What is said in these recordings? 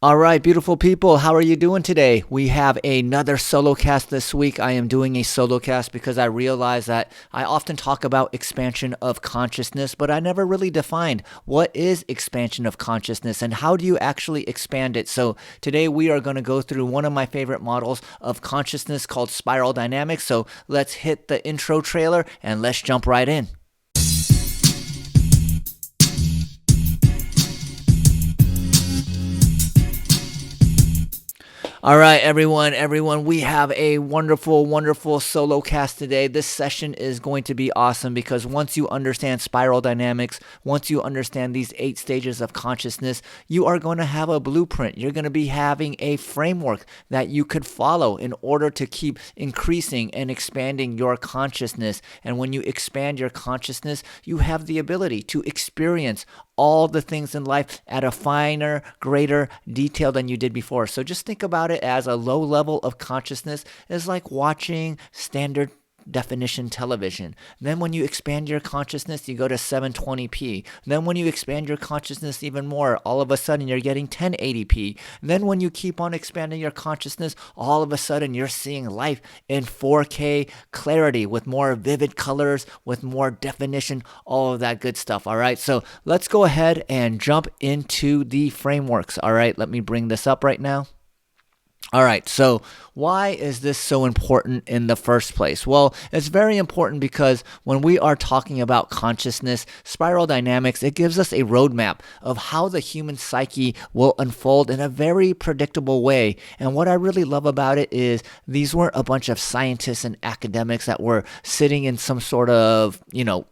All right, beautiful people, how are you doing today? We have another solo cast this week. I am doing a solo cast because I realize that I often talk about expansion of consciousness, but I never really defined what is expansion of consciousness and how do you actually expand it. So today we are going to go through one of my favorite models of consciousness called spiral dynamics. So let's hit the intro trailer and let's jump right in. All right, everyone, we have a wonderful solo cast today. This session is going to be awesome because once you understand spiral dynamics, once you understand these 8 stages of consciousness, you are going to have a blueprint. You're going to be having a framework that you could follow in order to keep increasing and expanding your consciousness. And when you expand your consciousness, you have the ability to experience all the things in life at a finer, greater detail than you did before. So just think about it as a low level of consciousness is like watching standard definition television. Then when you expand your consciousness, you go to 720p. Then when you expand your consciousness even more, all of a sudden you're getting 1080p. Then when you keep on expanding your consciousness, all of a sudden you're seeing life in 4K clarity with more vivid colors, with more definition, all of that good stuff. All right, so let's go ahead and jump into the frameworks. All right, let me bring this up right now. All right, so why is this so important in the first place? Well, it's very important because when we are talking about consciousness, spiral dynamics, it gives us a roadmap of how the human psyche will unfold in a very predictable way. And what I really love about it is these weren't a bunch of scientists and academics that were sitting in some sort of,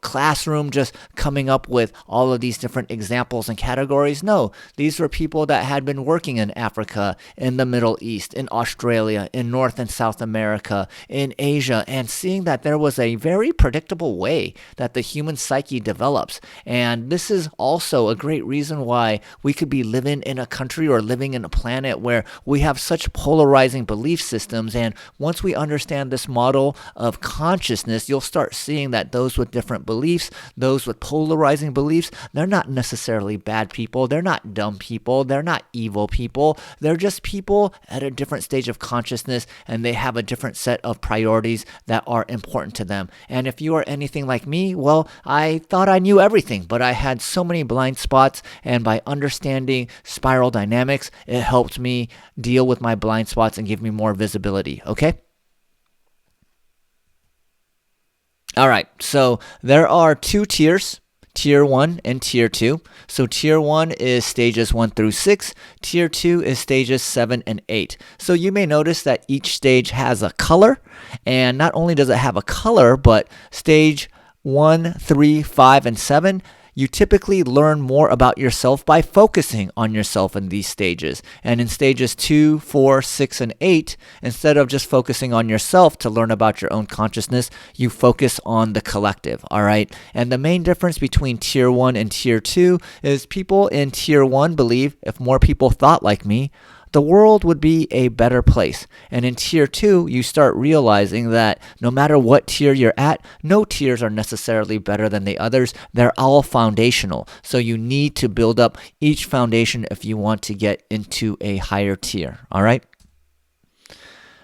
classroom just coming up with all of these different examples and categories. No, these were people that had been working in Africa, in the Middle East, in Australia, in North and South America, in Asia, and seeing that there was a very predictable way that the human psyche develops. And this is also a great reason why we could be living in a country or living in a planet where we have such polarizing belief systems. And once we understand this model of consciousness, you'll start seeing that those with different beliefs, those with polarizing beliefs, they're not necessarily bad people. They're not dumb people. They're not evil people. They're just people at a different stage of consciousness, and they have a different set of priorities that are important to them. And if you are anything like me, well, I thought I knew everything, but I had so many blind spots, and by understanding spiral dynamics, it helped me deal with my blind spots and give me more visibility, okay? All right, so there are 2 tiers. Tier 1 and Tier 2. So Tier 1 is stages 1 through 6. Tier 2 is stages 7 and 8. So you may notice that each stage has a color. And not only does it have a color, but stage 1, 3, 5, and 7, you typically learn more about yourself by focusing on yourself in these stages. And in stages 2, 4, 6, and 8, instead of just focusing on yourself to learn about your own consciousness, you focus on the collective, all right? And the main difference between Tier 1 and Tier 2 is people in Tier 1 believe if more people thought like me, the world would be a better place. And in Tier 2, you start realizing that no matter what tier you're at, no tiers are necessarily better than the others. They're all foundational. So you need to build up each foundation if you want to get into a higher tier, all right?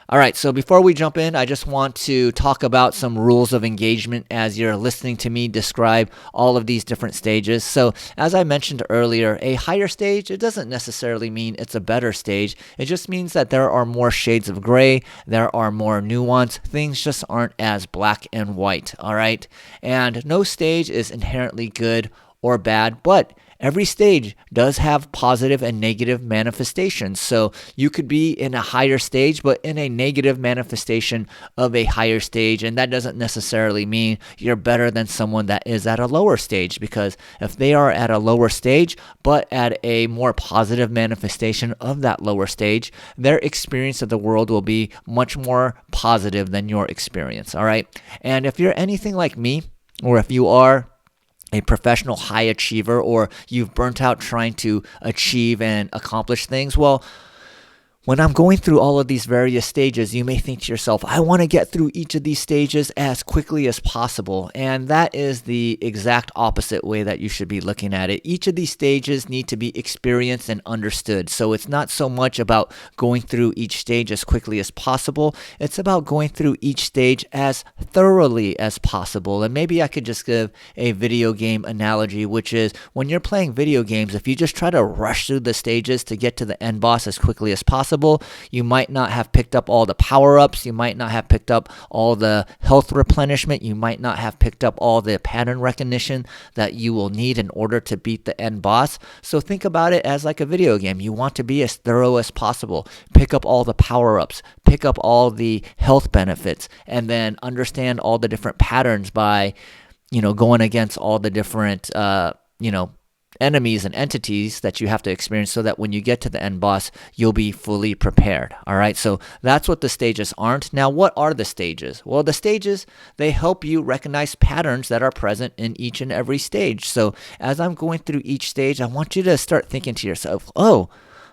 All right, so before we jump in, I just want to talk about some rules of engagement as you're listening to me describe all of these different stages. So as I mentioned earlier, a higher stage, it doesn't necessarily mean it's a better stage. It just means that there are more shades of gray, there are more nuance, things just aren't as black and white, all right? And no stage is inherently good or bad, but every stage does have positive and negative manifestations. So you could be in a higher stage, but in a negative manifestation of a higher stage. And that doesn't necessarily mean you're better than someone that is at a lower stage, because if they are at a lower stage, but at a more positive manifestation of that lower stage, their experience of the world will be much more positive than your experience. All right. And if you're anything like me, or if you are a professional high achiever, or you've burnt out trying to achieve and accomplish things, well, When I'm going through all of these various stages, you may think to yourself, I want to get through each of these stages as quickly as possible. And that is the exact opposite way that you should be looking at it. Each of these stages need to be experienced and understood. So it's not so much about going through each stage as quickly as possible. It's about going through each stage as thoroughly as possible. And maybe I could just give a video game analogy, which is when you're playing video games, if you just try to rush through the stages to get to the end boss as quickly as possible, you might not have picked up all the power-ups, you might not have picked up all the health replenishment, you might not have picked up all the pattern recognition that you will need in order to beat the end boss. So think about it as like a video game. You want to be as thorough as possible. Pick up all the power-ups, pick up all the health benefits, and then understand all the different patterns by, going against all the different, enemies and entities that you have to experience, so that when you get to the end boss, you'll be fully prepared. All right, so that's what the stages aren't. Now, what are the stages? Well, the stages, they help you recognize patterns that are present in each and every stage. So as I'm going through each stage, I want you to start thinking to yourself, oh,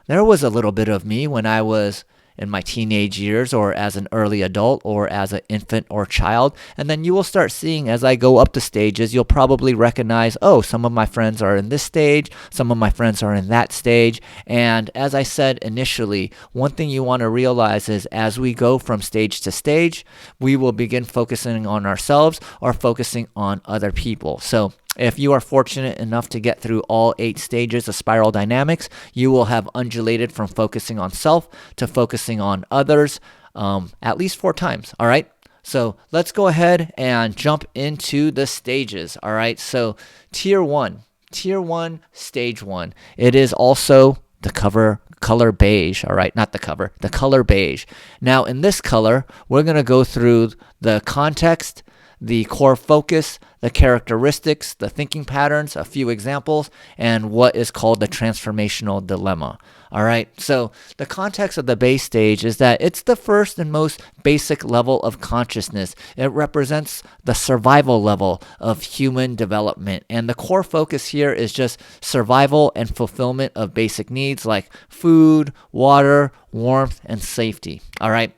there was a little bit of me when I was in my teenage years, or as an early adult, or as an infant or child. And then you will start seeing, as I go up the stages, you'll probably recognize, oh, some of my friends are in this stage, some of my friends are in that stage. And as I said initially, one thing you want to realize is as we go from stage to stage, we will begin focusing on ourselves or focusing on other people. So if you are fortunate enough to get through all 8 stages of spiral dynamics, you will have undulated from focusing on self to focusing on others at least 4 times, all right? So let's go ahead and jump into the stages, all right? So Tier 1, Stage 1. It is also the color beige, all right? Not the cover, the color beige. Now, in this color, we're going to go through the context, the core focus, the characteristics, the thinking patterns, a few examples, and what is called the transformational dilemma. All right, so the context of the base stage is that it's the first and most basic level of consciousness. It represents the survival level of human development. And the core focus here is just survival and fulfillment of basic needs like food, water, warmth, and safety. All right.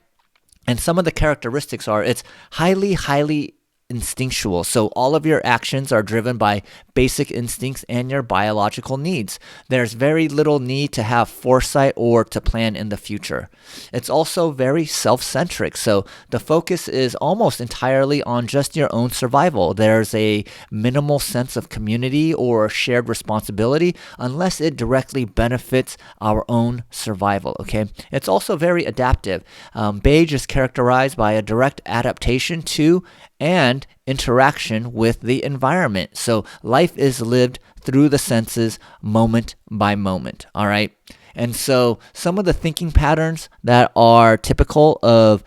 And some of the characteristics are it's highly instinctual. So all of your actions are driven by basic instincts and your biological needs. There's very little need to have foresight or to plan in the future. It's also very self-centric. So the focus is almost entirely on just your own survival. There's a minimal sense of community or shared responsibility unless it directly benefits our own survival, okay? It's also very adaptive. Beige is characterized by a direct adaptation to and interaction with the environment. So life is lived through the senses moment by moment, all right? And so some of the thinking patterns that are typical of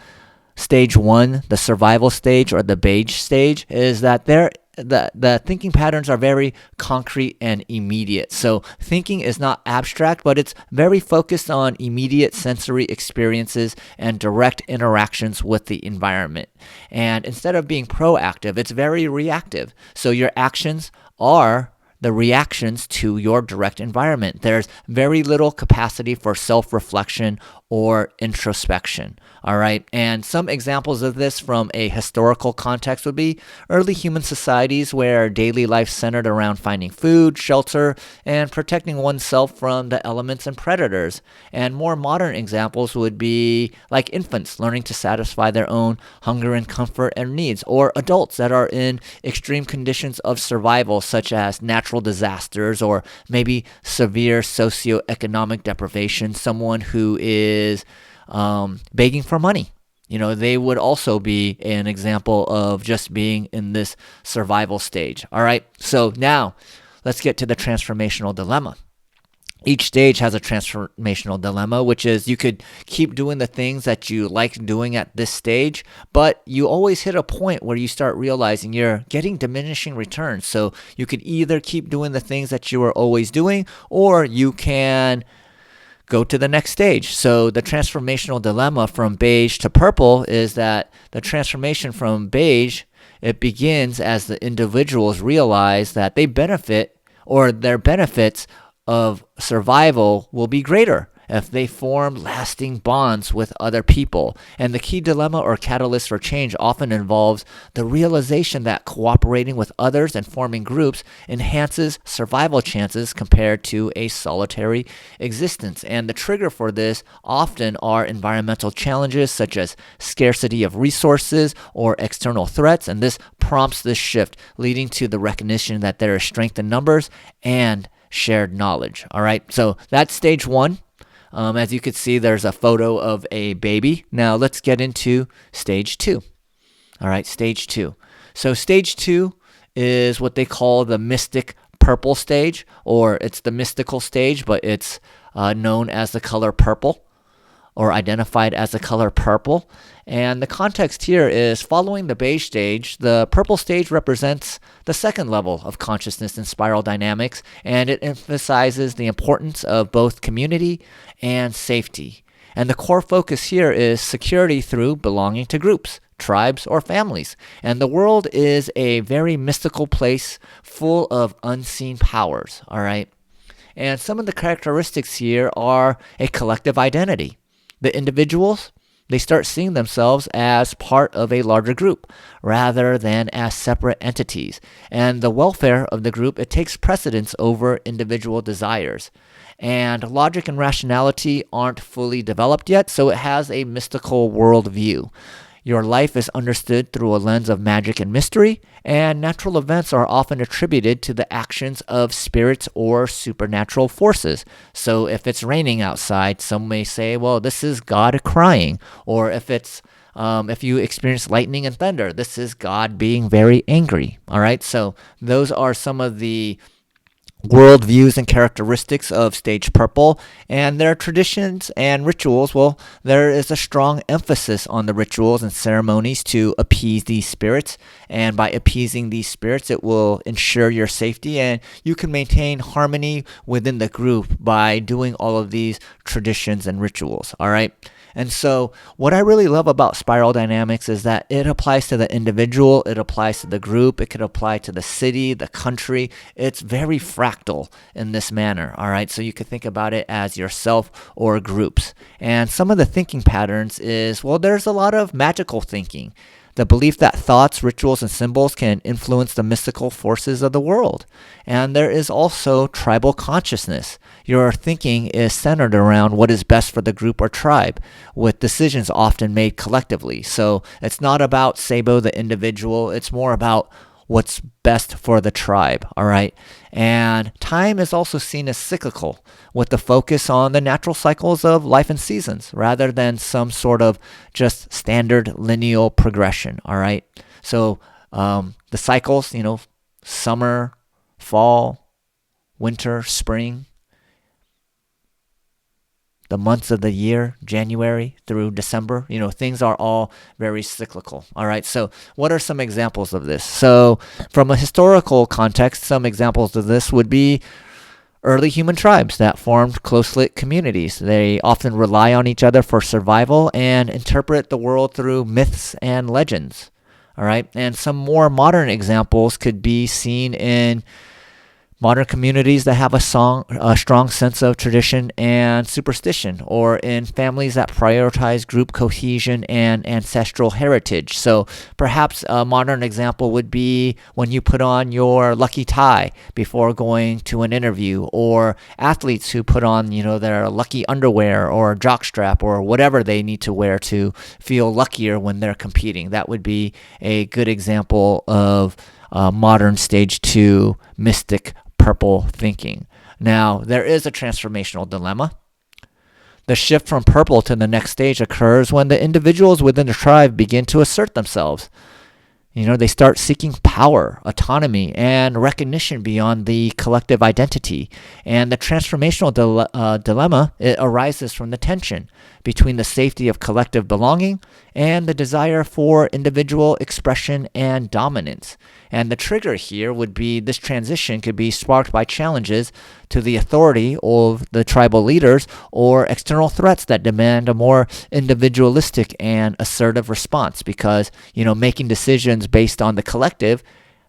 stage 1, the survival stage or the beige stage, is that the thinking patterns are very concrete and immediate. So thinking is not abstract, but it's very focused on immediate sensory experiences and direct interactions with the environment. And instead of being proactive, it's very reactive. So your actions are the reactions to your direct environment. There's very little capacity for self-reflection or introspection, all right? And some examples of this from a historical context would be early human societies where daily life centered around finding food, shelter, and protecting oneself from the elements and predators. And more modern examples would be like infants learning to satisfy their own hunger and comfort and needs, or adults that are in extreme conditions of survival, such as natural disasters or maybe severe socioeconomic deprivation, someone who is begging for money. They would also be an example of just being in this survival stage. All right, so now let's get to the transformational dilemma. Each stage has a transformational dilemma, which is you could keep doing the things that you like doing at this stage, but you always hit a point where you start realizing you're getting diminishing returns. So you could either keep doing the things that you were always doing, or you can go to the next stage. So the transformational dilemma from beige to purple is that the transformation from beige, it begins as the individuals realize that they benefit, or their benefits of survival will be greater if they form lasting bonds with other people. And the key dilemma or catalyst for change often involves the realization that cooperating with others and forming groups enhances survival chances compared to a solitary existence. And the trigger for this often are environmental challenges such as scarcity of resources or external threats, and this prompts this shift, leading to the recognition that there is strength in numbers and shared knowledge. All right, so that's stage one. As you can see, there's a photo of a baby. Now let's get into stage two. All right, stage two. So stage two is what they call the mystic purple stage, or it's the mystical stage, but it's known as the color purple, or identified as the color purple. And the context here is following the beige stage, the purple stage represents the second level of consciousness in spiral dynamics, and it emphasizes the importance of both community and safety. And the core focus here is security through belonging to groups, tribes, or families. And the world is a very mystical place full of unseen powers, all right? And some of the characteristics here are a collective identity. The individuals, they start seeing themselves as part of a larger group rather than as separate entities. And the welfare of the group, it takes precedence over individual desires. And logic and rationality aren't fully developed yet, so it has a mystical worldview. Your life is understood through a lens of magic and mystery, and natural events are often attributed to the actions of spirits or supernatural forces. So if it's raining outside, some may say, well, this is God crying. Or if you experience lightning and thunder, this is God being very angry. All right, so those are some of the worldviews and characteristics of stage purple, and their traditions and rituals. Well, there is a strong emphasis on the rituals and ceremonies to appease these spirits, and by appeasing these spirits, it will ensure your safety, and you can maintain harmony within the group by doing all of these traditions and rituals. All right. And so what I really love about spiral dynamics is that it applies to the individual, it applies to the group, it could apply to the city, the country. It's very fractal in this manner, all right? So you could think about it as yourself or groups. And some of the thinking patterns is, well, there's a lot of magical thinking. The belief that thoughts, rituals, and symbols can influence the mystical forces of the world. And there is also tribal consciousness. Your thinking is centered around what is best for the group or tribe, with decisions often made collectively. So it's not about Sabo, the individual. It's more about what's best for the tribe, all right? And time is also seen as cyclical, with the focus on the natural cycles of life and seasons, rather than some sort of just standard lineal progression, all right? So the cycles, summer, fall, winter, spring, the months of the year, January through December, things are all very cyclical. All right. So what are some examples of this? So from a historical context, some examples of this would be early human tribes that formed close-knit communities. They often rely on each other for survival and interpret the world through myths and legends. All right. And some more modern examples could be seen in modern communities that have a strong sense of tradition and superstition, or in families that prioritize group cohesion and ancestral heritage. So perhaps a modern example would be when you put on your lucky tie before going to an interview, or athletes who put on, their lucky underwear or jockstrap or whatever they need to wear to feel luckier when they're competing. That would be a good example of modern stage 2 mystic purple thinking. Now, there is a transformational dilemma. The shift from purple to the next stage occurs when the individuals within the tribe begin to assert themselves. They start seeking power, autonomy, and recognition beyond the collective identity. And the transformational dilemma, it arises from the tension between the safety of collective belonging and the desire for individual expression and dominance. And the trigger here would be this transition could be sparked by challenges to the authority of the tribal leaders or external threats that demand a more individualistic and assertive response, because, making decisions based on the collective,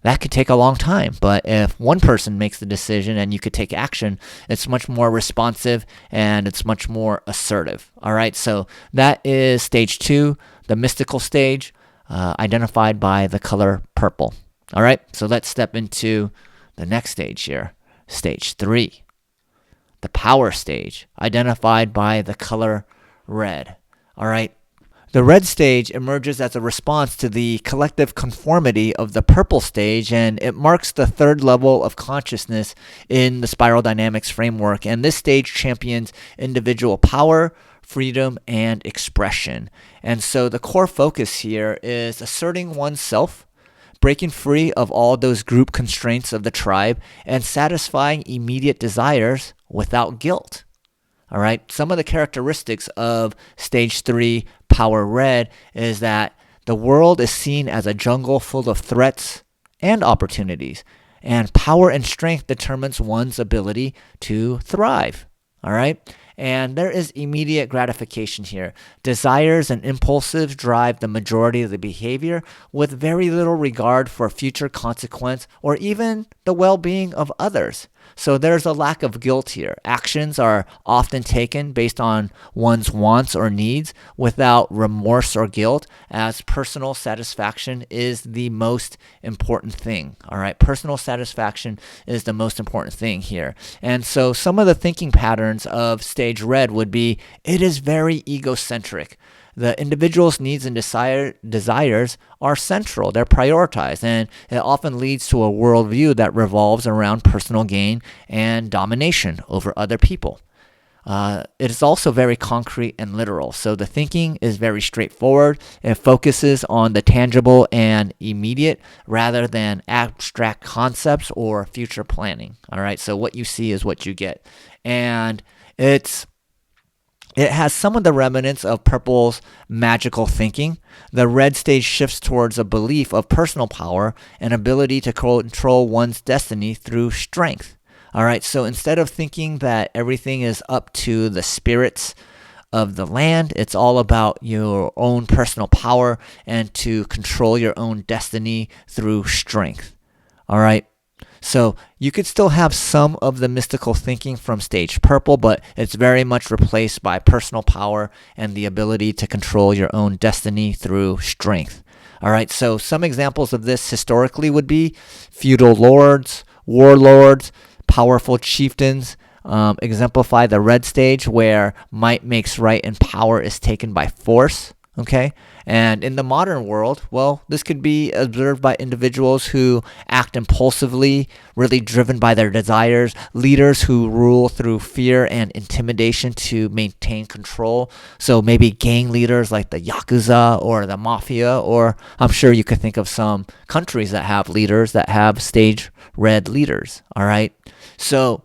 that could take a long time. But if one person makes the decision and you could take action, it's much more responsive and it's much more assertive. All right, so that is stage 2, the mystical stage, identified by the color purple. All right, so let's step into the next stage here, stage 3, the power stage, identified by the color red. All right. The red stage emerges as a response to the collective conformity of the purple stage, and it marks the third level of consciousness in the spiral dynamics framework. And this stage champions individual power, freedom, and expression. And so the core focus here is asserting oneself, breaking free of all those group constraints of the tribe, and satisfying immediate desires without guilt. All right, some of the characteristics of stage 3 power red is that the world is seen as a jungle full of threats and opportunities, and power and strength determines one's ability to thrive. All right, and there is immediate gratification here. Desires and impulses drive the majority of the behavior with very little regard for future consequence or even the well-being of others. So there's a lack of guilt here. Actions are often taken based on one's wants or needs without remorse or guilt, as personal satisfaction is the most important thing. All right, personal satisfaction is the most important thing here. And so some of the thinking patterns of stage red would be, it is very egocentric. The individual's needs and desires are central. They're prioritized, and it often leads to a worldview that revolves around personal gain and domination over other people. It is also very concrete and literal. So the thinking is very straightforward. It focuses on the tangible and immediate rather than abstract concepts or future planning. All right, so what you see is what you get. And it has some of the remnants of purple's magical thinking. The red stage shifts towards a belief of personal power and ability to control one's destiny through strength. All right, so instead of thinking that everything is up to the spirits of the land, it's all about your own personal power and to control your own destiny through strength. All right. So you could still have some of the mystical thinking from stage purple, but it's very much replaced by personal power and the ability to control your own destiny through strength. All right, so some examples of this historically would be feudal lords, warlords, powerful chieftains, exemplify the red stage where might makes right and power is taken by force. Okay, and in the modern world, well, this could be observed by individuals who act impulsively, really driven by their desires, leaders who rule through fear and intimidation to maintain control. So maybe gang leaders like the Yakuza or the Mafia, or I'm sure you could think of some countries that have leaders that have stage red leaders. All right, so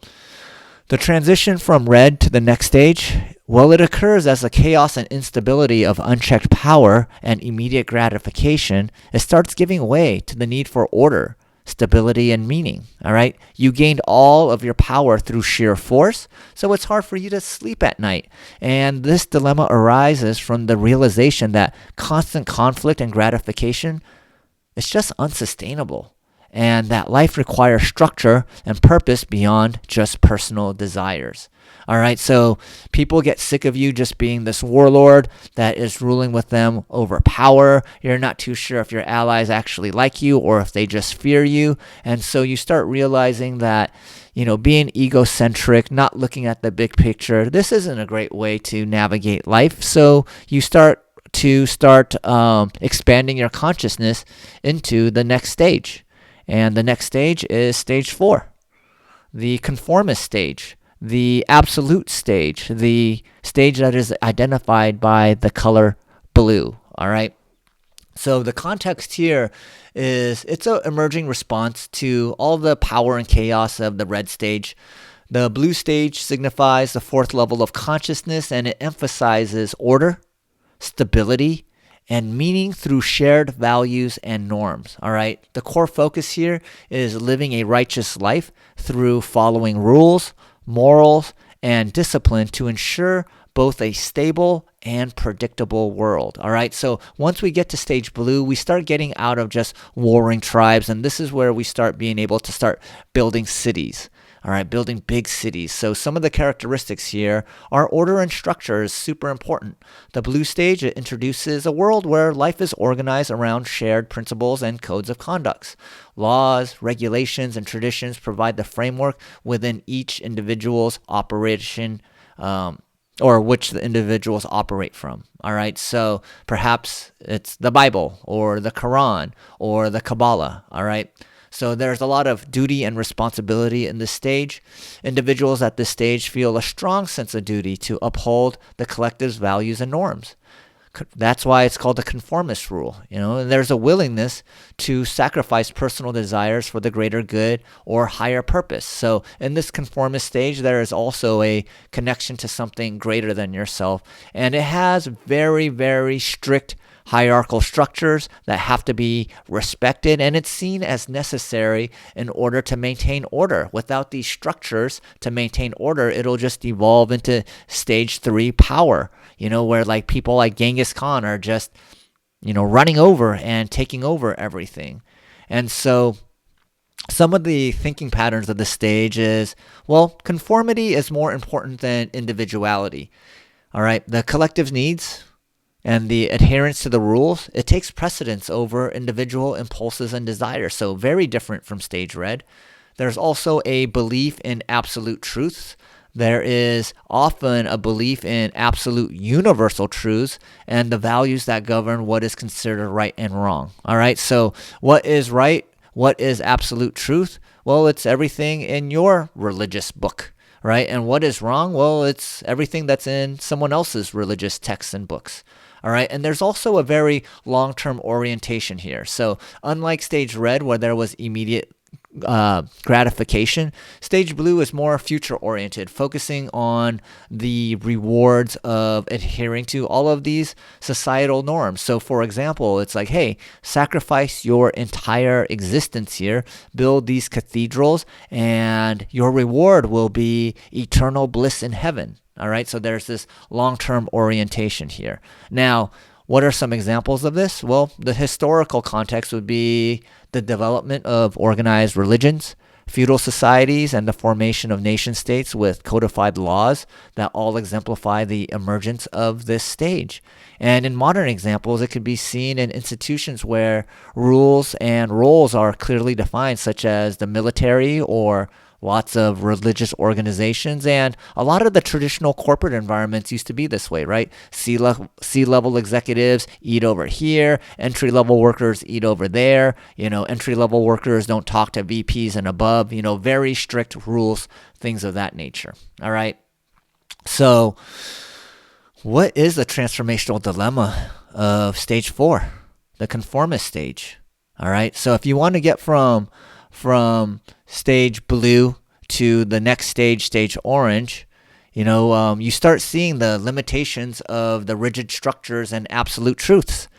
the transition from red to the next stage, well, it occurs as the chaos and instability of unchecked power and immediate gratification. It starts giving way to the need for order, stability, and meaning. All right, you gained all of your power through sheer force, so it's hard for you to sleep at night. And this dilemma arises from the realization that constant conflict and gratification is just unsustainable, and that life requires structure and purpose beyond just personal desires. All right, so people get sick of you just being this warlord that is ruling with them over power. You're not too sure if your allies actually like you or if they just fear you. And so you start realizing that, being egocentric, not looking at the big picture, this isn't a great way to navigate life. So you start expanding your consciousness into the next stage. And the next stage is stage 4, the conformist stage, the absolute stage, the stage that is identified by the color blue. All right. So the context here is it's an emerging response to all the power and chaos of the red stage. The blue stage signifies the 4th level of consciousness, and it emphasizes order, stability, and meaning through shared values and norms. All right. The core focus here is living a righteous life through following rules, morals, and discipline to ensure both a stable and predictable world. All right. So once we get to stage blue, we start getting out of just warring tribes. And this is where we start being able to start building cities. All right, building big cities. So some of the characteristics here are order and structure is super important. The blue stage, it introduces a world where life is organized around shared principles and codes of conducts. Laws, regulations, and traditions provide the framework within each individual's operation, or which the individuals operate from. All right, so perhaps it's the Bible or the Quran or the Kabbalah. All right. So there's a lot of duty and responsibility in this stage. Individuals at this stage feel a strong sense of duty to uphold the collective's values and norms. That's why it's called the conformist rule. And there's a willingness to sacrifice personal desires for the greater good or higher purpose. So in this conformist stage, there is also a connection to something greater than yourself. And it has very, very strict hierarchical structures that have to be respected, and it's seen as necessary in order to maintain order. Without these structures to maintain order, it'll just evolve into stage 3 power, where like people like Genghis Khan are just, running over and taking over everything. And so some of the thinking patterns of this stage is, conformity is more important than individuality. All right, the collective's needs and the adherence to the rules, it takes precedence over individual impulses and desires. So very different from stage red. There's also a belief in absolute truths. There is often a belief in absolute universal truths and the values that govern what is considered right and wrong. All right, so what is right? What is absolute truth? Well, it's everything in your religious book, right? And what is wrong? Well, it's everything that's in someone else's religious texts and books. All right, and there's also a very long-term orientation here. So unlike stage red, where there was immediate gratification, stage blue is more future-oriented, focusing on the rewards of adhering to all of these societal norms. So for example, it's like, hey, sacrifice your entire existence here, build these cathedrals, and your reward will be eternal bliss in heaven. All right, so there's this long-term orientation here. Now, what are some examples of this? Well, the historical context would be the development of organized religions, feudal societies, and the formation of nation states with codified laws that all exemplify the emergence of this stage. And in modern examples, it could be seen in institutions where rules and roles are clearly defined, such as the military or lots of religious organizations, and a lot of the traditional corporate environments used to be this way, right? C-level executives eat over here, entry-level workers eat over there, entry-level workers don't talk to VPs and above, very strict rules, things of that nature, all right? So what is the transformational dilemma of stage 4, the conformist stage, all right? So if you want to get from stage blue to the next stage, stage orange, you start seeing the limitations of the rigid structures and absolute truths.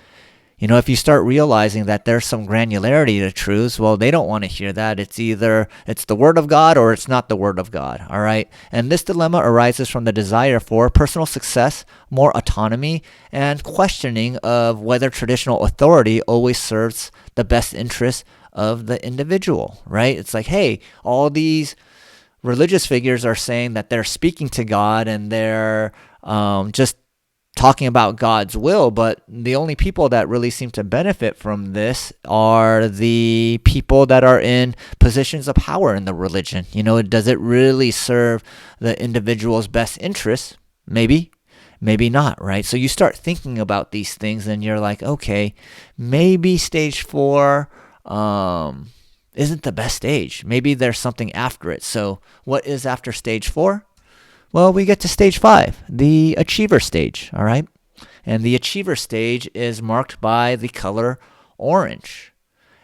If you start realizing that there's some granularity to truths, they don't want to hear that. It's either it's the word of God or it's not the word of God, all right? And this dilemma arises from the desire for personal success, more autonomy, and questioning of whether traditional authority always serves the best interests of the individual, right? It's like, hey, all these religious figures are saying that they're speaking to God and they're just talking about God's will, but the only people that really seem to benefit from this are the people that are in positions of power in the religion. Does it really serve the individual's best interests? Maybe not, right? So you start thinking about these things and you're like, okay, maybe stage 4 isn't the best stage. Maybe there's something after it. So what is after stage 4? Well, we get to stage 5, the achiever stage, all right? And the achiever stage is marked by the color orange.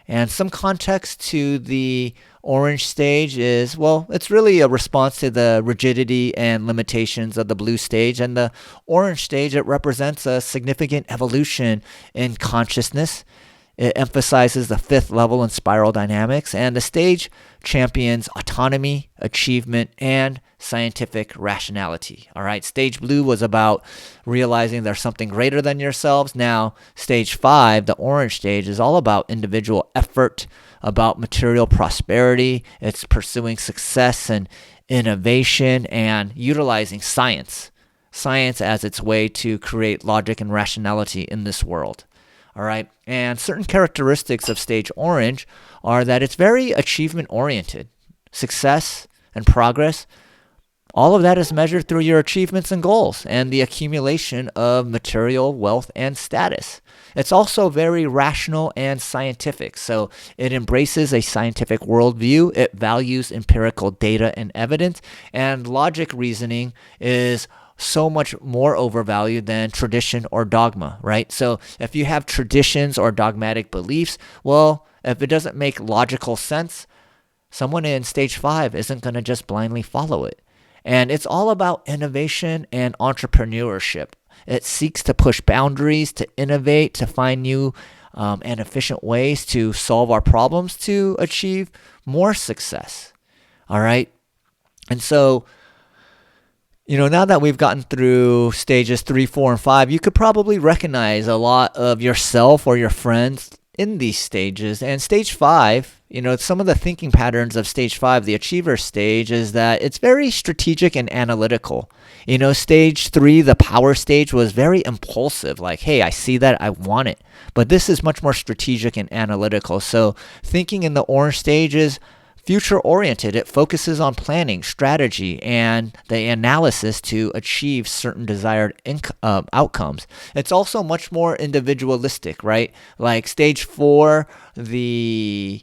And some context to the orange stage is, it's really a response to the rigidity and limitations of the blue stage. And the orange stage, it represents a significant evolution in consciousness. It emphasizes the fifth level in spiral dynamics, and the stage champions autonomy, achievement, and scientific rationality. All right, stage blue was about realizing there's something greater than yourselves. Now, stage 5, the orange stage, is all about individual effort, about material prosperity. It's pursuing success and innovation and utilizing science as its way to create logic and rationality in this world. All right. And certain characteristics of stage orange are that it's very achievement oriented. Success and progress, all of that is measured through your achievements and goals and the accumulation of material wealth and status. It's also very rational and scientific. So it embraces a scientific worldview. It values empirical data and evidence. And logic reasoning is so much more overvalued than tradition or dogma, right? So if you have traditions or dogmatic beliefs, well, if it doesn't make logical sense, someone in stage 5 isn't going to just blindly follow it. And it's all about innovation and entrepreneurship. It seeks to push boundaries, to innovate, to find new and efficient ways to solve our problems to achieve more success. All right? And so, now that we've gotten through stages 3, 4, and 5, you could probably recognize a lot of yourself or your friends in these stages. And stage 5, some of the thinking patterns of stage 5, the achiever stage, is that it's very strategic and analytical. Stage 3, the power stage, was very impulsive. Like, hey, I see that, I want it. But this is much more strategic and analytical. So thinking in the orange stage is future-oriented. It focuses on planning, strategy, and the analysis to achieve certain desired outcomes. It's also much more individualistic, right? Like stage 4, the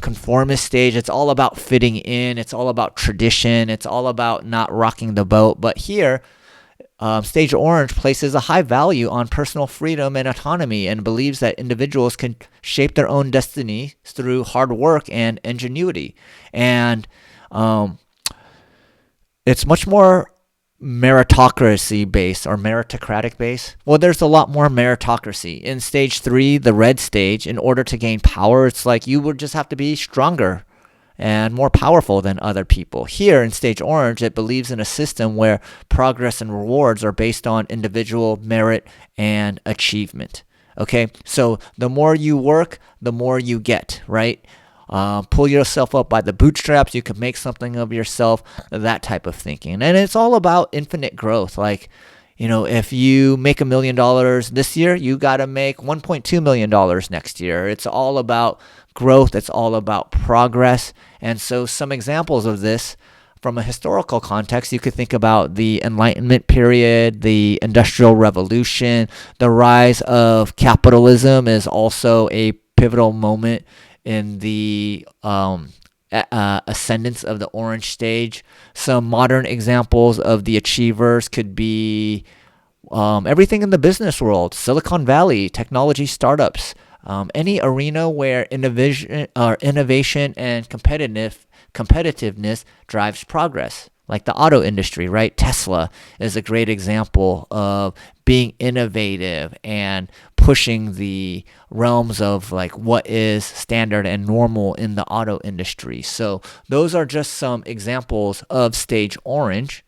conformist stage, it's all about fitting in. It's all about tradition. It's all about not rocking the boat. But here, stage orange places a high value on personal freedom and autonomy and believes that individuals can shape their own destiny through hard work and ingenuity. And it's much more meritocracy based or meritocratic based. Well, there's a lot more meritocracy. In stage 3, the red stage, in order to gain power, it's like you would just have to be stronger and more powerful than other people. Here in stage orange, it believes in a system where progress and rewards are based on individual merit and achievement. Okay, so the more you work, the more you get, right? Pull yourself up by the bootstraps. You can make something of yourself, that type of thinking. And it's all about infinite growth. Like, if you make $1 million this year, you got to make $1.2 million next year. It's all about growth. It's all about progress. And so some examples of this from a historical context, you could think about the Enlightenment period, the Industrial Revolution. The rise of capitalism is also a pivotal moment in the ascendance of the orange stage. Some modern examples of the achievers could be everything in the business world, Silicon Valley, technology startups, any arena where innovation and competitiveness drives progress, like the auto industry, right? Tesla is a great example of being innovative and pushing the realms of like what is standard and normal in the auto industry. So those are just some examples of stage orange.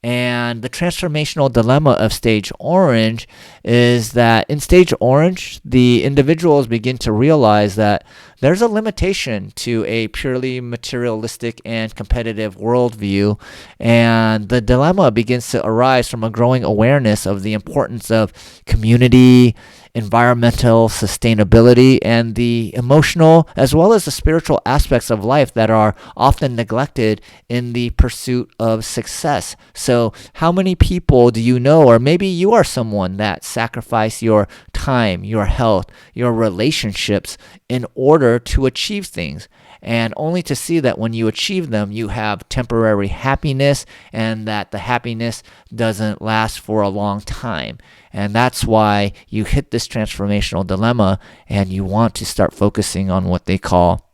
And the transformational dilemma of stage orange is that in stage orange, the individuals begin to realize that there's a limitation to a purely materialistic and competitive worldview. And the dilemma begins to arise from a growing awareness of the importance of community, environmental sustainability, and the emotional as well as the spiritual aspects of life that are often neglected in the pursuit of success. So how many people do you know, or maybe you are someone that sacrifice your time, your health, your relationships in order to achieve things, and only to see that when you achieve them, you have temporary happiness and that the happiness doesn't last for a long time. And that's why you hit this transformational dilemma and you want to start focusing on what they call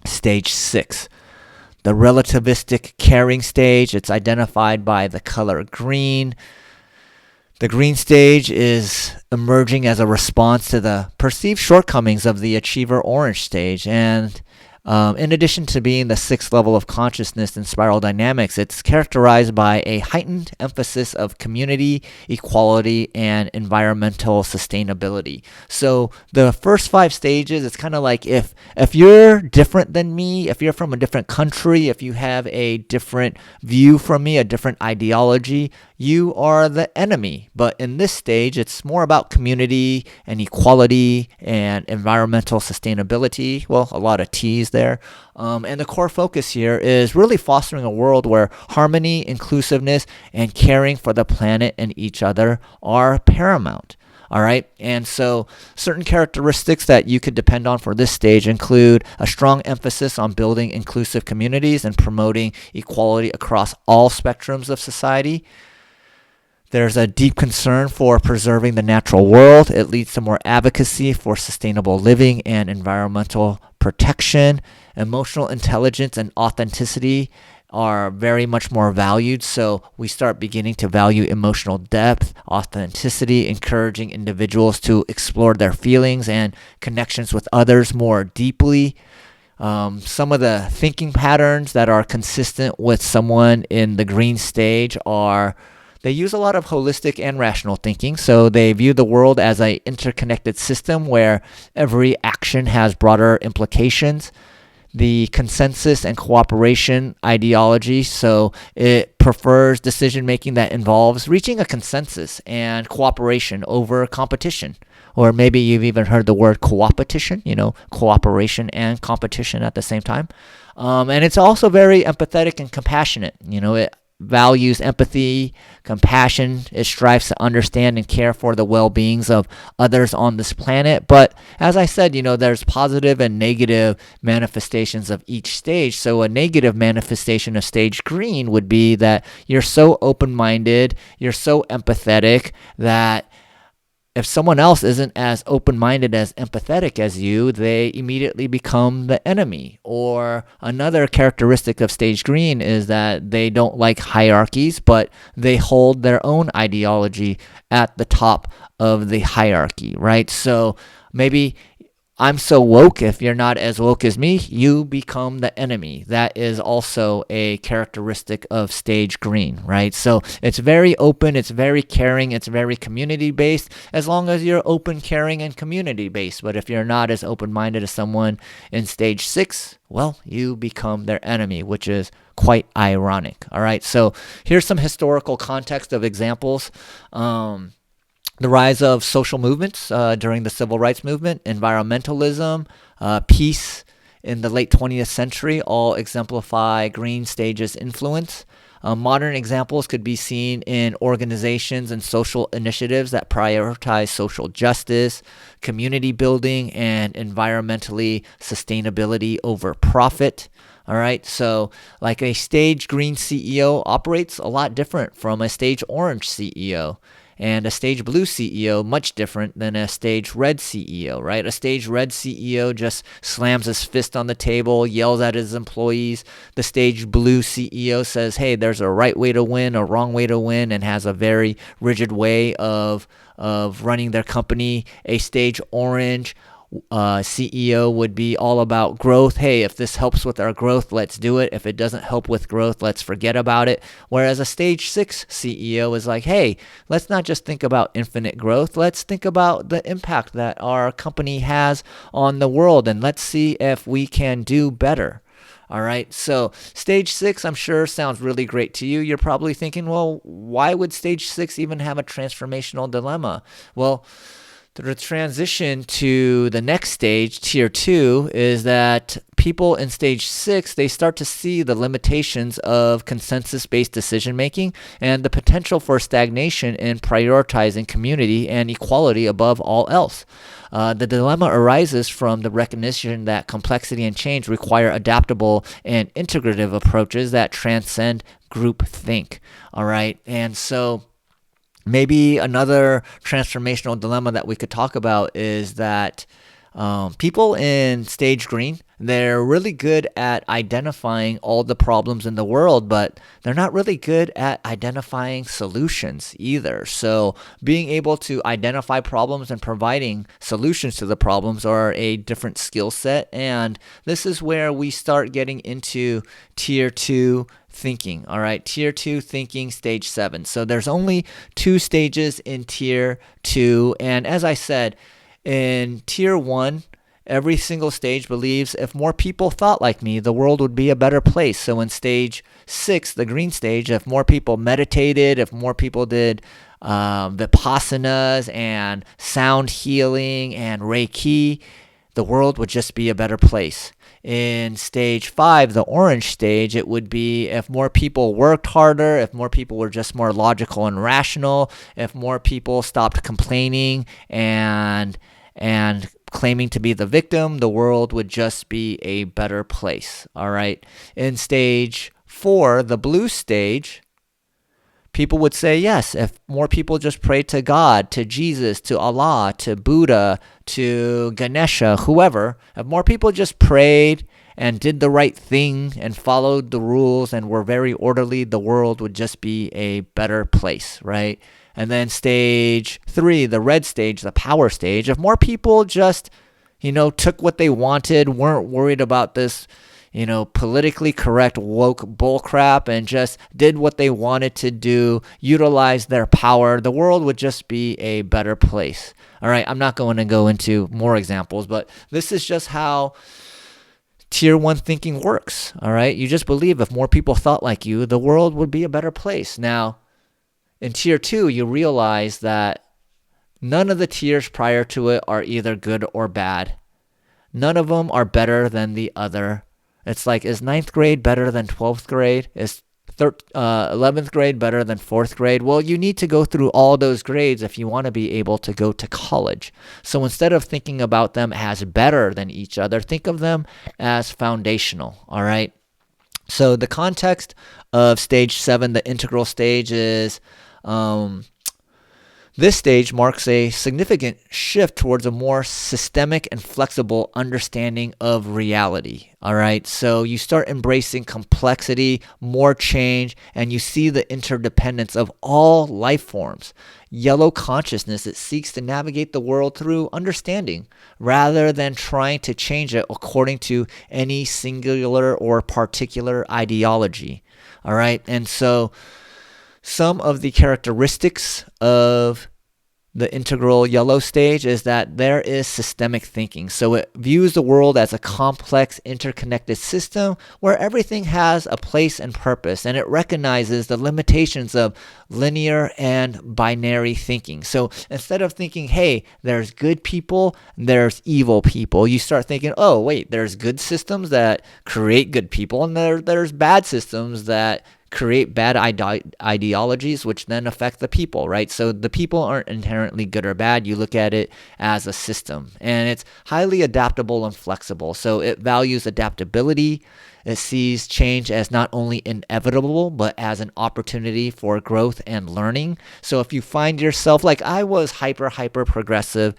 stage 6. The relativistic caring stage, it's identified by the color green. The green stage is emerging as a response to the perceived shortcomings of the achiever orange stage. And in addition to being the sixth level of consciousness in spiral dynamics, it's characterized by a heightened emphasis of community, equality, and environmental sustainability. So the first five stages, it's kind of like if you're different than me, if you're from a different country, if you have a different view from me, a different ideology, you are the enemy. But in this stage, it's more about community and equality and environmental sustainability. Well, a lot of T's there. And the core focus here is really fostering a world where harmony, inclusiveness, and caring for the planet and each other are paramount. All right. And so certain characteristics that you could depend on for this stage include a strong emphasis on building inclusive communities and promoting equality across all spectrums of society. There's a deep concern for preserving the natural world. It leads to more advocacy for sustainable living and environmental protection. Emotional intelligence and authenticity are very much more valued. So we start beginning to value emotional depth, authenticity, encouraging individuals to explore their feelings and connections with others more deeply. Some of the thinking patterns that are consistent with someone in the green stage are they use a lot of holistic and rational thinking. So they view the world as an interconnected system where every action has broader implications. The consensus and cooperation ideology, so it prefers decision making that involves reaching a consensus and cooperation over competition. Or maybe you've even heard the word coopetition, cooperation and competition at the same time. And it's also very empathetic and compassionate. It values empathy, compassion. It strives to understand and care for the well-beings of others on this planet. But as I said, there's positive and negative manifestations of each stage. So a negative manifestation of stage green would be that you're so open-minded, you're so empathetic that if someone else isn't as open-minded, as empathetic as you, they immediately become the enemy. Or another characteristic of stage green is that they don't like hierarchies, but they hold their own ideology at the top of the hierarchy, right? So maybe I'm so woke, if you're not as woke as me, you become the enemy. That is also a characteristic of stage green, right? So it's very open, it's very caring, it's very community-based, as long as you're open, caring, and community-based. But if you're not as open-minded as someone in stage 6, well, you become their enemy, which is quite ironic, all right? So here's some historical context of examples. The rise of social movements during the civil rights movement, environmentalism, peace in the late 20th century all exemplify green stage's influence. Modern examples could be seen in organizations and social initiatives that prioritize social justice, community building, and environmentally sustainability over profit. All right, so like a stage green CEO operates a lot different from a stage orange CEO. And a stage blue CEO, much different than a stage red CEO, right? A stage red CEO just slams his fist on the table, yells at his employees. The stage blue CEO says, hey, there's a right way to win, a wrong way to win, and has a very rigid way of running their company. A stage orange CEO would be all about growth. Hey, if this helps with our growth, let's do it. If it doesn't help with growth, let's forget about it. Whereas a stage 6 CEO is like, hey, let's not just think about infinite growth. Let's think about the impact that our company has on the world, and let's see if we can do better. All right, so stage 6, I'm sure, sounds really great to you. You're probably thinking, well, why would stage 6 even have a transformational dilemma? Well, the transition to the next stage, tier 2, is that people in stage 6, they start to see the limitations of consensus-based decision-making and the potential for stagnation in prioritizing community and equality above all else. The dilemma arises from the recognition that complexity and change require adaptable and integrative approaches that transcend groupthink. All right, and so maybe another transformational dilemma that we could talk about is that People in stage green, they're really good at identifying all the problems in the world, but they're not really good at identifying solutions either. So being able to identify problems and providing solutions to the problems are a different skill set. And this is where we start getting into tier 2 thinking. All right, tier 2 thinking, stage 7. So there's only 2 stages in tier 2. And as I said, in tier 1, every single stage believes if more people thought like me, the world would be a better place. So in stage 6, the green stage, if more people meditated, if more people did vipassanas and sound healing and Reiki, the world would just be a better place. In stage 5, the orange stage, it would be if more people worked harder, if more people were just more logical and rational, if more people stopped complaining and claiming to be the victim, the world would just be a better place. All right. In stage 4, the blue stage, people would say, yes, if more people just prayed to God, to Jesus, to Allah, to Buddha, to Ganesha, whoever, if more people just prayed and did the right thing and followed the rules and were very orderly, the world would just be a better place, right? And then stage 3, the red stage, the power stage, if more people just, took what they wanted, weren't worried about this, politically correct woke bullcrap and just did what they wanted to do, utilized their power, the world would just be a better place. All right, I'm not going to go into more examples, but this is just how tier 1 thinking works. All right, you just believe if more people thought like you, the world would be a better place. Now, in tier 2, you realize that none of the tiers prior to it are either good or bad. None of them are better than the other. It's like, is 9th grade better than 12th grade? Is 11th grade better than 4th grade? Well, you need to go through all those grades if you want to be able to go to college. So instead of thinking about them as better than each other, think of them as foundational, all right? So the context of stage 7, the integral stage, is this stage marks a significant shift towards a more systemic and flexible understanding of reality. All right, so you start embracing complexity, more change, and you see the interdependence of all life forms. Yellow consciousness, it seeks to navigate the world through understanding rather than trying to change it according to any singular or particular ideology. All right, and so some of the characteristics of the integral yellow stage is that there is systemic thinking. So it views the world as a complex, interconnected system where everything has a place and purpose, and it recognizes the limitations of linear and binary thinking. So instead of thinking, hey, there's good people, there's evil people, you start thinking, oh, wait, there's good systems that create good people, and there's bad systems that create bad ideologies, which then affect the people, right? So the people aren't inherently good or bad. You look at it as a system, and it's highly adaptable and flexible. So it values adaptability. It sees change as not only inevitable, but as an opportunity for growth and learning. So if you find yourself, like I was hyper progressive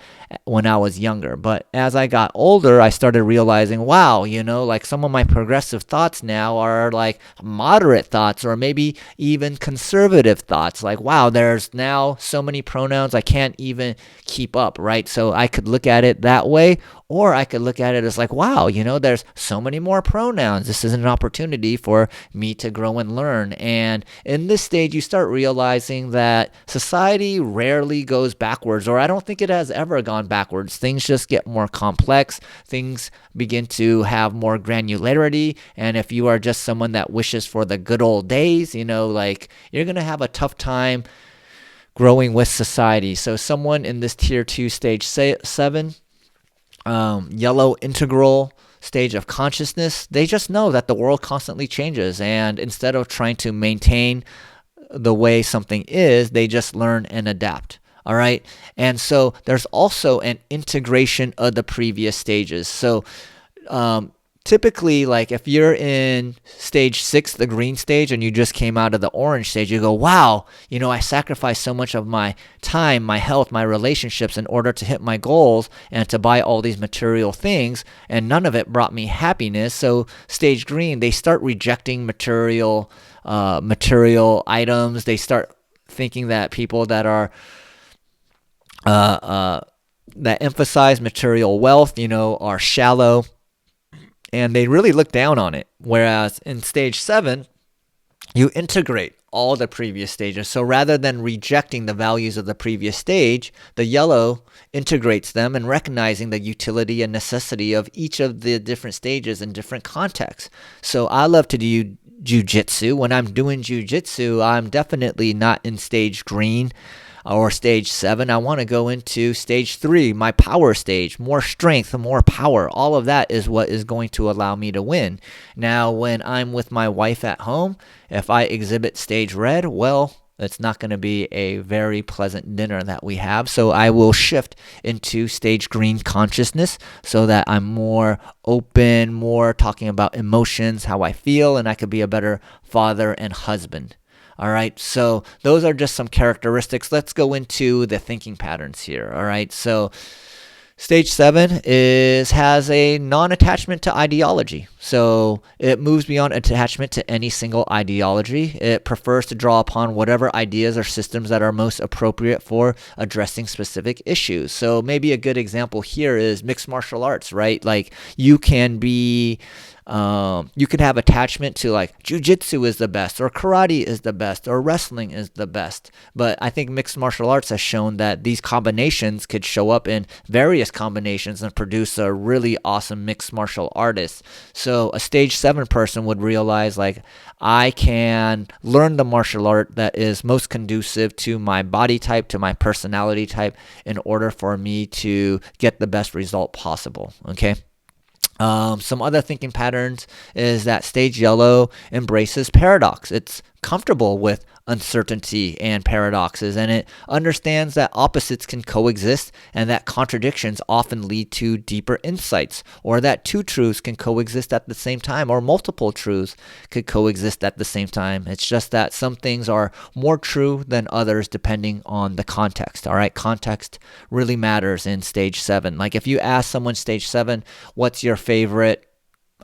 when I was younger, but as I got older, I started realizing, wow, like some of my progressive thoughts now are like moderate thoughts or maybe even conservative thoughts. Like, wow, there's now so many pronouns I can't even keep up, right? So I could look at it that way, or I could look at it as like, wow, there's so many more pronouns. This is an opportunity for me to grow and learn. And in this stage, you start realizing that society rarely goes backwards, or I don't think it has ever gone backwards. Things just get more complex. Things begin to have more granularity. And if you are just someone that wishes for the good old days, like you're going to have a tough time growing with society. So someone in this tier 2 stage 7, yellow integral stage of consciousness, they just know that the world constantly changes, and instead of trying to maintain the way something is, they just learn and adapt. All right, and so there's also an integration of the previous stages. So typically, like if you're in stage 6, the green stage, and you just came out of the orange stage, you go, wow, I sacrificed so much of my time, my health, my relationships in order to hit my goals and to buy all these material things, and none of it brought me happiness. So stage green, they start rejecting material items. They start thinking that people that are that emphasize material wealth, are shallow, and they really look down on it. Whereas in stage 7, you integrate all the previous stages. So rather than rejecting the values of the previous stage, the yellow integrates them and recognizing the utility and necessity of each of the different stages in different contexts. So I love to do jujitsu. When I'm doing jujitsu, I'm definitely not in stage green or stage 7. I want to go into stage 3, my power stage, more strength, more power. All of that is what is going to allow me to win. Now, when I'm with my wife at home, if I exhibit stage red, well, it's not going to be a very pleasant dinner that we have. So I will shift into stage green consciousness so that I'm more open, more talking about emotions, how I feel, and I could be a better father and husband. All right, so those are just some characteristics. Let's go into the thinking patterns here. All right, so stage 7 has a non-attachment to ideology. So it moves beyond attachment to any single ideology. It prefers to draw upon whatever ideas or systems that are most appropriate for addressing specific issues. So maybe a good example here is mixed martial arts, right? Like you can have attachment to like jujitsu is the best, or karate is the best, or wrestling is the best. But I think mixed martial arts has shown that these combinations could show up in various combinations and produce a really awesome mixed martial artist. So a stage 7 person would realize like I can learn the martial art that is most conducive to my body type, to my personality type, in order for me to get the best result possible. Okay. Some other thinking patterns is that stage yellow embraces paradox. It's comfortable with uncertainty and paradoxes, and it understands that opposites can coexist and that contradictions often lead to deeper insights, or that two truths can coexist at the same time, or multiple truths could coexist at the same time. It's just that some things are more true than others depending on the context. All right, context really matters in stage 7. Like if you ask someone stage 7, what's your favorite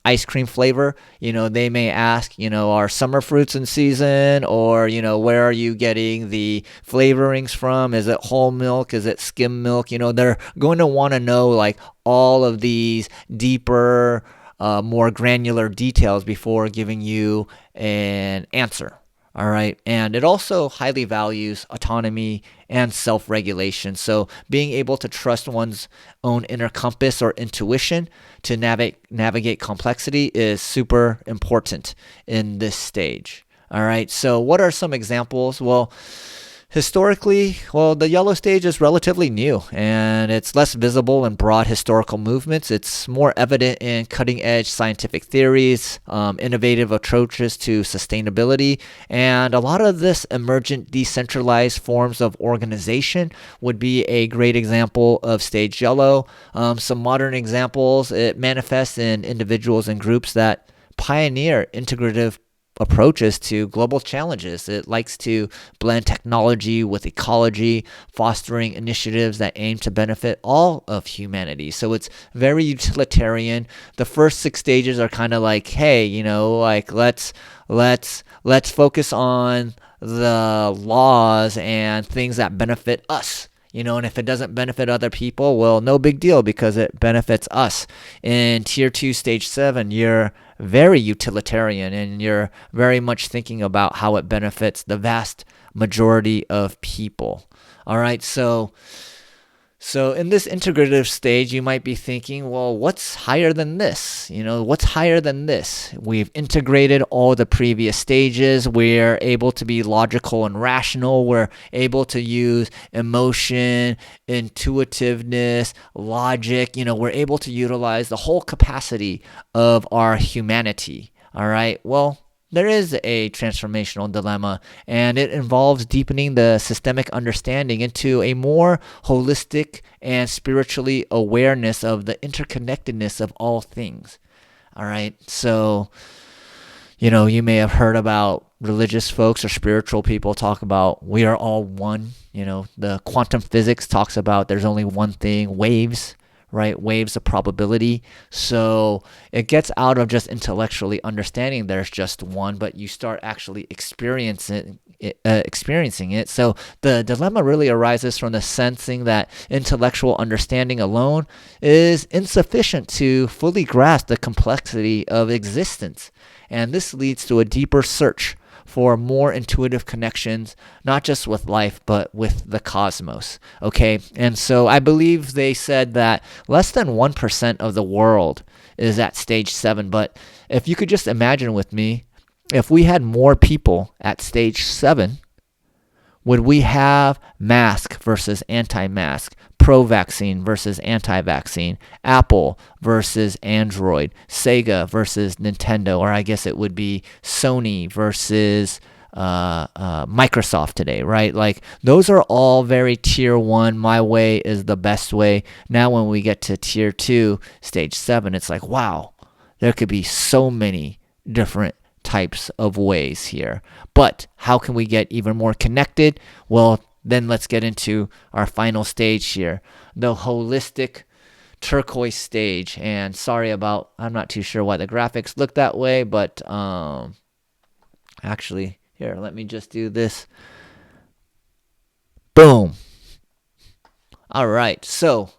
ice cream flavor, they may ask, are summer fruits in season, or, where are you getting the flavorings from? Is it whole milk? Is it skim milk? They're going to want to know like all of these deeper, more granular details before giving you an answer. All right. And it also highly values autonomy and self-regulation. So being able to trust one's own inner compass or intuition to navigate complexity is super important in this stage. All right. So what are some examples? Well, historically, the yellow stage is relatively new, and it's less visible in broad historical movements. It's more evident in cutting-edge scientific theories, innovative approaches to sustainability, and a lot of this emergent decentralized forms of organization would be a great example of stage yellow. Some modern examples, it manifests in individuals and groups that pioneer integrative approaches to global challenges. It likes to blend technology with ecology, fostering initiatives that aim to benefit all of humanity. So it's very utilitarian. The first 6 stages are kind of like, hey, like let's focus on the laws and things that benefit us. And if it doesn't benefit other people, well, no big deal because it benefits us. In tier 2, stage 7, you're very utilitarian and you're very much thinking about how it benefits the vast majority of people. All right, so in this integrative stage, you might be thinking, well, what's higher than this? What's higher than this? We've integrated all the previous stages. We're able to be logical and rational. We're able to use emotion, intuitiveness, logic. We're able to utilize the whole capacity of our humanity. All right, well, there is a transformational dilemma, and it involves deepening the systemic understanding into a more holistic and spiritually awareness of the interconnectedness of all things. All right. So, you may have heard about religious folks or spiritual people talk about we are all one. The quantum physics talks about there's only one thing, waves, right? Waves of probability. So it gets out of just intellectually understanding there's just one, but you start actually experiencing it. So the dilemma really arises from the sensing that intellectual understanding alone is insufficient to fully grasp the complexity of existence. And this leads to a deeper search for more intuitive connections, not just with life, but with the cosmos. Okay, and so I believe they said that less than 1% of the world is at stage 7. But if you could just imagine with me, if we had more people at stage 7, would we have mask versus anti-mask, pro-vaccine versus anti-vaccine, Apple versus Android, Sega versus Nintendo, or I guess it would be Sony versus Microsoft today, right? Like those are all very tier 1. My way is the best way. Now when we get to tier 2, stage 7, it's like, wow, there could be so many different types of ways here. But how can we get even more connected? Well, then let's get into our final stage here, the holistic turquoise stage. And I'm not too sure why the graphics look that way, but actually, here, let me just do this. Boom. All right, so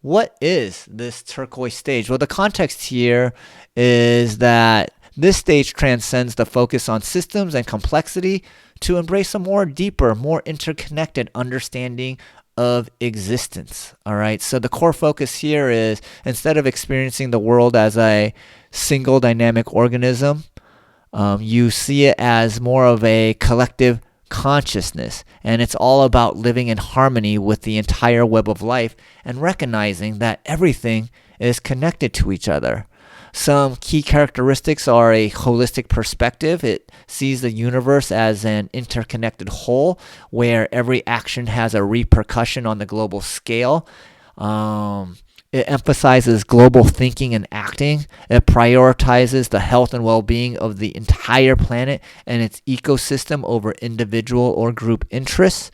what is this turquoise stage? Well, the context here is that this stage transcends the focus on systems and complexity to embrace a more deeper, more interconnected understanding of existence. All right, so the core focus here is instead of experiencing the world as a single dynamic organism, you see it as more of a collective consciousness, and it's all about living in harmony with the entire web of life and recognizing that everything is connected to each other. Some key characteristics are a holistic perspective. It sees the universe as an interconnected whole where every action has a repercussion on the global scale. It emphasizes global thinking and acting. It prioritizes the health and well-being of the entire planet and its ecosystem over individual or group interests.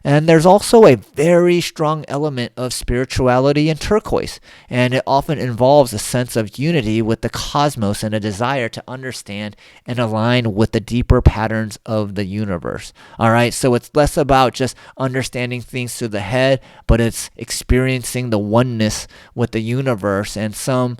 And there's also a very strong element of spirituality in turquoise, and it often involves a sense of unity with the cosmos and a desire to understand and align with the deeper patterns of the universe. All right, so it's less about just understanding things through the head, but it's experiencing the oneness with the universe. And some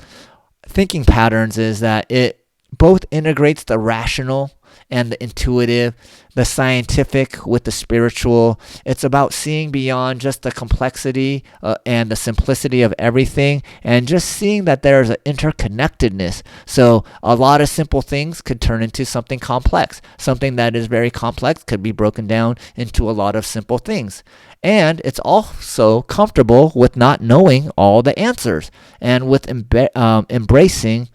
thinking patterns is that it both integrates the rational and the intuitive, the scientific with the spiritual. It's about seeing beyond just the complexity and the simplicity of everything, and just seeing that there's an interconnectedness. So a lot of simple things could turn into something complex. Something that is very complex could be broken down into a lot of simple things. And it's also comfortable with not knowing all the answers, and with embracing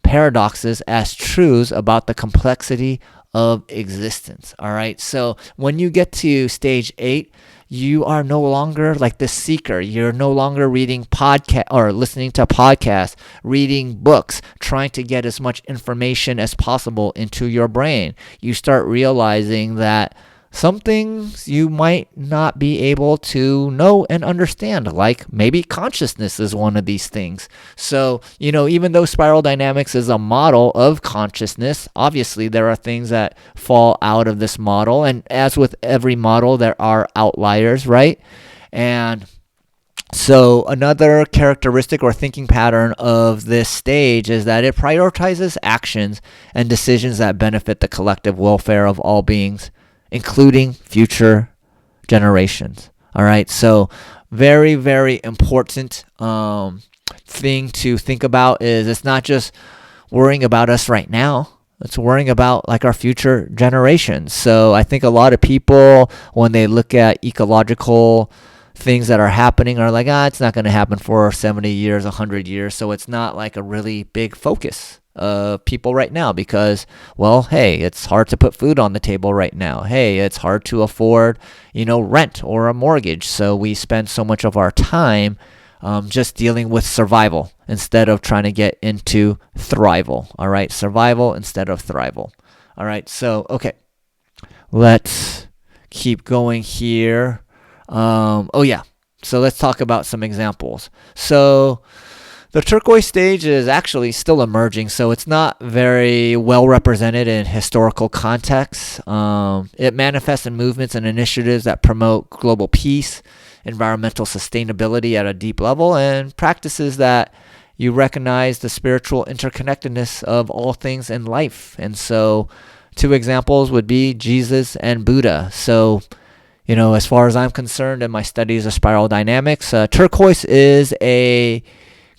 paradoxes as truths about the complexity of existence. All right, so when you get to stage 8, you are no longer like the seeker. You're no longer reading podcast or listening to podcasts, reading books, trying to get as much information as possible into your brain. You start realizing that some things you might not be able to know and understand, like maybe consciousness is one of these things. So, even though spiral dynamics is a model of consciousness, obviously there are things that fall out of this model. And as with every model, there are outliers, right? And so another characteristic or thinking pattern of this stage is that it prioritizes actions and decisions that benefit the collective welfare of all beings, including future generations. All right, so very, very important thing to think about is it's not just worrying about us right now. It's worrying about like our future generations. So I think a lot of people, when they look at ecological things that are happening, are like, it's not going to happen for 70 years, 100 years. So it's not like a really big focus of people right now because, well, hey, it's hard to put food on the table right now. Hey, it's hard to afford, rent or a mortgage. So we spend so much of our time just dealing with survival instead of trying to get into thrival. All right, survival instead of thrival. All right, so okay, let's keep going here. So let's talk about some examples. So the turquoise stage is actually still emerging, so it's not very well represented in historical contexts. It manifests in movements and initiatives that promote global peace, environmental sustainability at a deep level, and practices that you recognize the spiritual interconnectedness of all things in life. And so two examples would be Jesus and Buddha. So as far as I'm concerned in my studies of spiral dynamics, turquoise is a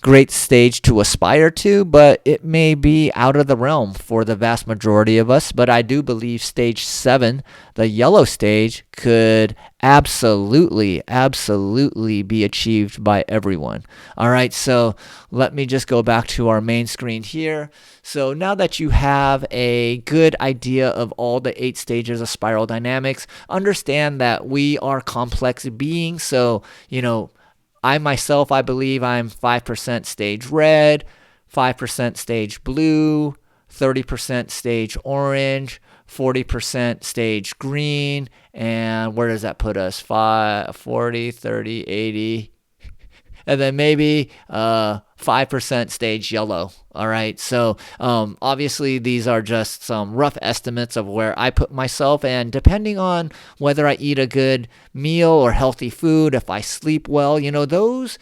great stage to aspire to, but it may be out of the realm for the vast majority of us. But I do believe stage 7, the yellow stage, could absolutely be achieved by everyone. All right, so let me just go back to our main screen here. So now that you have a good idea of all the 8 stages of spiral dynamics, understand that we are complex beings. So, I myself, I believe I'm 5% stage red, 5% stage blue, 30% stage orange, 40% stage green, and where does that put us? 40, 30, 80, and then maybe 5% stage yellow. All right, so obviously these are just some rough estimates of where I put myself, and depending on whether I eat a good meal or healthy food, if I sleep well, those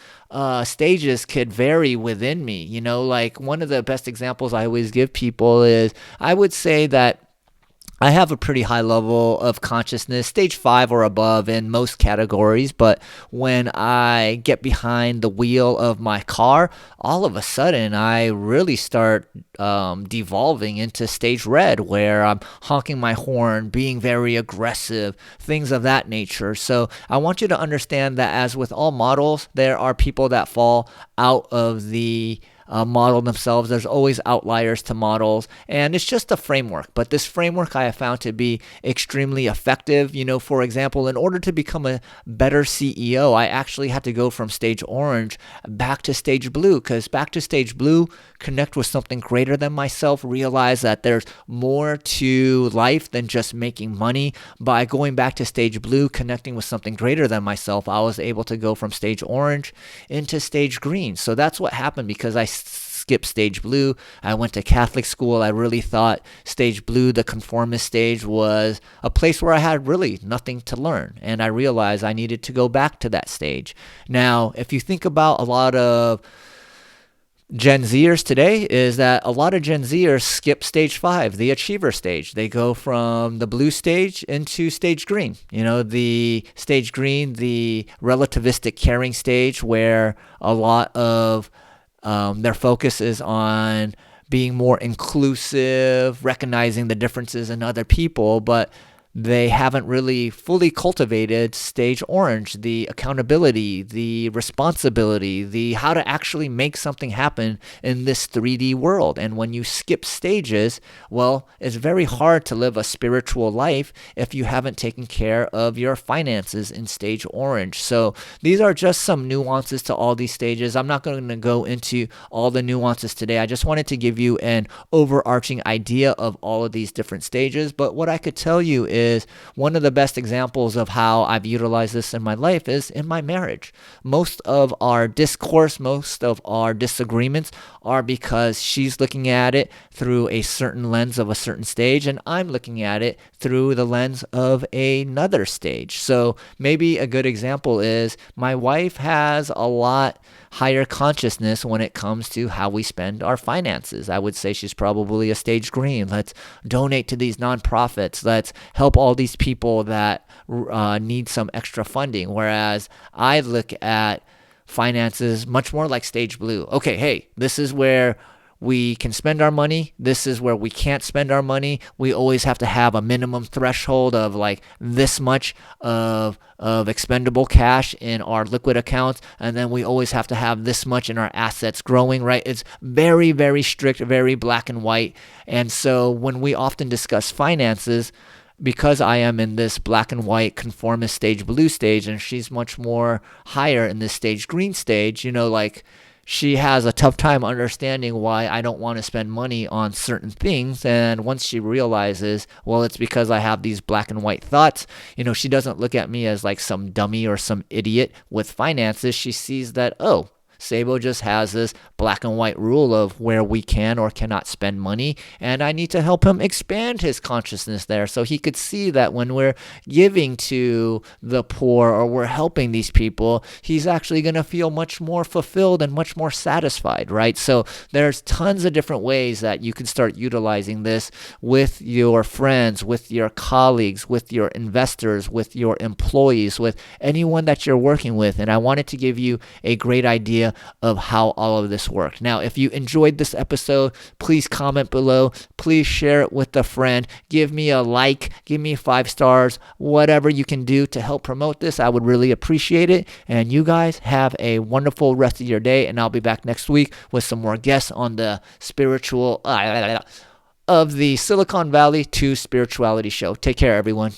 stages could vary within me. Like one of the best examples I always give people is I would say that I have a pretty high level of consciousness, stage 5 or above in most categories, but when I get behind the wheel of my car, all of a sudden I really start devolving into stage red, where I'm honking my horn, being very aggressive, things of that nature. So I want you to understand that as with all models, there are people that fall out of the model themselves. There's always outliers to models, and it's just a framework. But this framework I have found to be extremely effective. For example, in order to become a better CEO, I actually had to go from stage orange back to stage blue, because back to stage blue, connect with something greater than myself, realize that there's more to life than just making money. By going back to stage blue, connecting with something greater than myself, I was able to go from stage orange into stage green. So that's what happened, because I skipped stage blue. I went to Catholic school. I really thought stage blue, the conformist stage, was a place where I had really nothing to learn. And I realized I needed to go back to that stage. Now, if you think about a lot of Gen Zers today, is that a lot of Gen Zers skip stage 5, the achiever stage. They go from the blue stage into stage green. The stage green, the relativistic caring stage, where a lot of their focus is on being more inclusive, recognizing the differences in other people, but they haven't really fully cultivated stage orange, the accountability, the responsibility, the how to actually make something happen in this 3D world. And when you skip stages, well, it's very hard to live a spiritual life if you haven't taken care of your finances in stage orange. So these are just some nuances to all these stages. I'm not going to go into all the nuances today. I just wanted to give you an overarching idea of all of these different stages. But what I could tell you is one of the best examples of how I've utilized this in my life is in my marriage. Most of our discourse, most of our disagreements are because she's looking at it through a certain lens of a certain stage, and I'm looking at it through the lens of another stage. So maybe a good example is my wife has a lot higher consciousness when it comes to how we spend our finances. I would say she's probably a stage green. Let's donate to these nonprofits. Let's help all these people that need some extra funding. Whereas I look at finances much more like stage blue. Okay, hey, this is where we can spend our money. This is where we can't spend our money. We always have to have a minimum threshold of like this much of expendable cash in our liquid accounts. And then we always have to have this much in our assets growing, right? It's very, very strict, very black and white. And so when we often discuss finances, because I am in this black and white conformist stage, blue stage, and she's much more higher in this stage, green stage, like she has a tough time understanding why I don't want to spend money on certain things. And once she realizes, well, it's because I have these black and white thoughts, she doesn't look at me as like some dummy or some idiot with finances. She sees that, oh, Sabo just has this black and white rule of where we can or cannot spend money, and I need to help him expand his consciousness there so he could see that when we're giving to the poor or we're helping these people, he's actually going to feel much more fulfilled and much more satisfied, right? So there's tons of different ways that you can start utilizing this with your friends, with your colleagues, with your investors, with your employees, with anyone that you're working with, and I wanted to give you a great idea of how all of this worked. Now, if you enjoyed this episode, please comment below. Please share it with a friend. Give me a like. Give me 5 stars. Whatever you can do to help promote this, I would really appreciate it. And you guys have a wonderful rest of your day. And I'll be back next week with some more guests on the spiritual of the Silicon Valley to Spirituality show. Take care, everyone.